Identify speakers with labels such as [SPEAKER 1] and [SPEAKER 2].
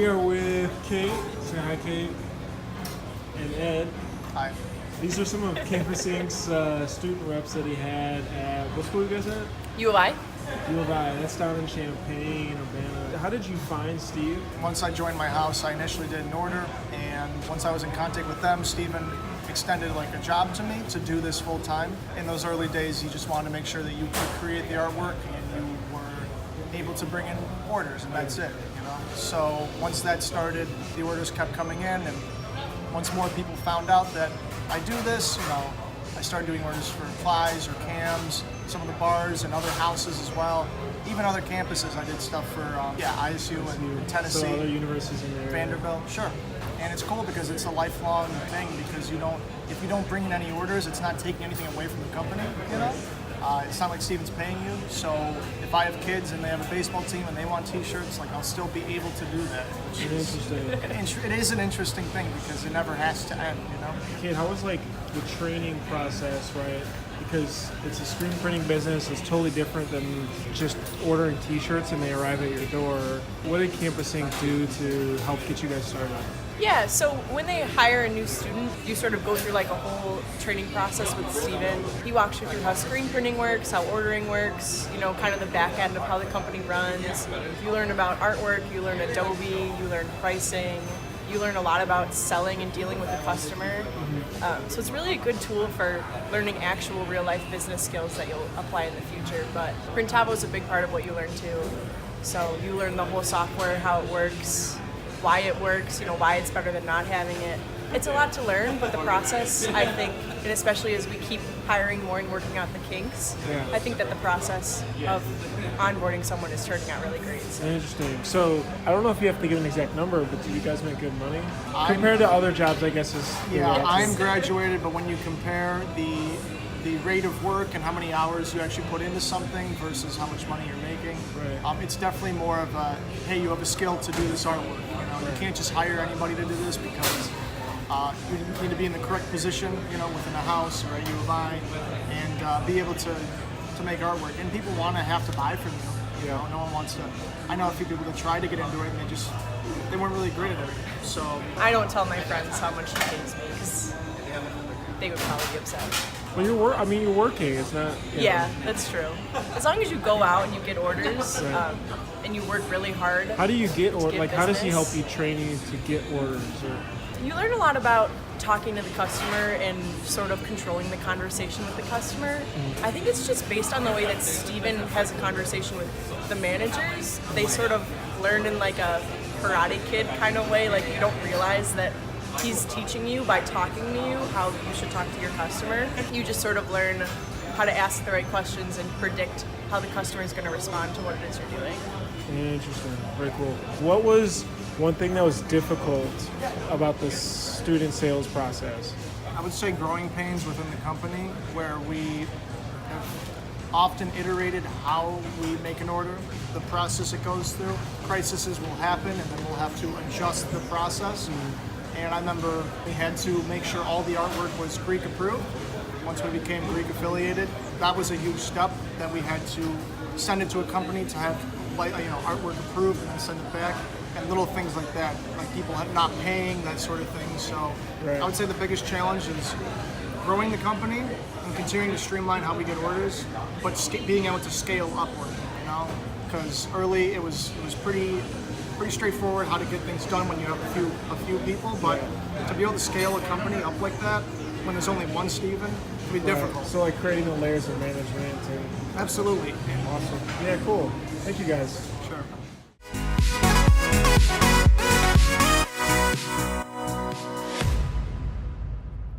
[SPEAKER 1] We are with Kate. Say hi, Kate. And Ed.
[SPEAKER 2] Hi.
[SPEAKER 1] These are some of Campus Inc.'s student reps that he had at, what school you guys at?
[SPEAKER 3] U of I.
[SPEAKER 1] U of I. That's down in Champaign, Urbana. How did you find Steve?
[SPEAKER 2] Once I joined my house, I initially did an order, and once I was in contact with them, Steven extended like a job to me to do this full time. In those early days, he just wanted to make sure that you could create the artwork and you were able to bring in orders, and that's it, you know. So once that started, the orders kept coming in, and once more people found out that I do this, you know, I started doing orders for Plies or Cams, some of the bars and other houses as well. Even other campuses, I did stuff for ISU and Tennessee.
[SPEAKER 1] So other universities in there.
[SPEAKER 2] Vanderbilt, sure. And it's cool because it's a lifelong thing, because if you don't bring in any orders, it's not taking anything away from the company, you know? It's not like Steven's paying you, so if I have kids and they have a baseball team and they want t-shirts, like, I'll still be able to do that. Which
[SPEAKER 1] Interesting.
[SPEAKER 2] It is an interesting thing because it never has to end, you know?
[SPEAKER 1] Kate, how was like the training process, right? Because it's a screen printing business, it's totally different than just ordering t-shirts and they arrive at your door. What did Campus Inc. do to help get you guys started?
[SPEAKER 3] Yeah, so when they hire a new student, you sort of go through like a whole training process with Steven. He walks you through how screen printing works, how ordering works, you know, kind of the back end of how the company runs. You learn about artwork, you learn Adobe, you learn pricing, you learn a lot about selling and dealing with the customer. So it's really a good tool for learning actual real life business skills that you'll apply in the future. But Printavo is a big part of what you learn too. So you learn the whole software, how it works, why it works, you know, why it's better than not having it. It's a lot to learn, but the process, I think, and especially as we keep hiring more and working out the kinks, I think that the process of onboarding someone is turning out really great. So.
[SPEAKER 1] Interesting. So I don't know if you have to give an exact number, but do you guys make good money? Compared to other jobs, I guess is...
[SPEAKER 2] I'm graduated, but when you compare the rate of work and how many hours you actually put into something versus how much money you're making, it's definitely more of a, hey, you have a skill to do this artwork. You can't just hire anybody to do this because you need to be in the correct position, you know, within a house or a U of I, and be able to make artwork. And people want to have to buy from you. You know, no one wants to. I know a few people that tried to get into it and they weren't really great at it. So
[SPEAKER 3] I don't tell my friends how much he pays me because they would probably be upset.
[SPEAKER 1] Well, you're working. It's not.
[SPEAKER 3] Yeah, that's true. As long as you go out and you get orders, and you work really hard.
[SPEAKER 1] How do you get orders? Like, how does he help
[SPEAKER 3] business.
[SPEAKER 1] you train you to get orders?
[SPEAKER 3] You learn a lot about talking to the customer and sort of controlling the conversation with the customer. I think it's just based on the way that Steven has a conversation with the managers. They sort of learn in like a Karate Kid kind of way. Like, you don't realize that he's teaching you by talking to you how you should talk to your customer. You just sort of learn how to ask the right questions and predict how the customer is going to respond to what it is you're doing.
[SPEAKER 1] Interesting. Very cool. What was one thing that was difficult about the student sales process?
[SPEAKER 2] I would say growing pains within the company, where we have often iterated how we make an order, the process it goes through. Crises will happen, and then we'll have to adjust the process. And I remember we had to make sure all the artwork was Greek approved. Once we became Greek affiliated, that was a huge step that we had to send it to a company to have, artwork approved and then send it back, and little things like that, like people not paying, that sort of thing. So I would say the biggest challenge is growing the company and continuing to streamline how we get orders, but being able to scale upward, you know, because early it was pretty straightforward how to get things done when you have a few people, but to be able to scale a company up like that when there's only one Steven can be difficult.
[SPEAKER 1] So like creating the layers of management.
[SPEAKER 2] Absolutely.
[SPEAKER 1] Awesome. Yeah, cool. Thank you guys.
[SPEAKER 2] Sure.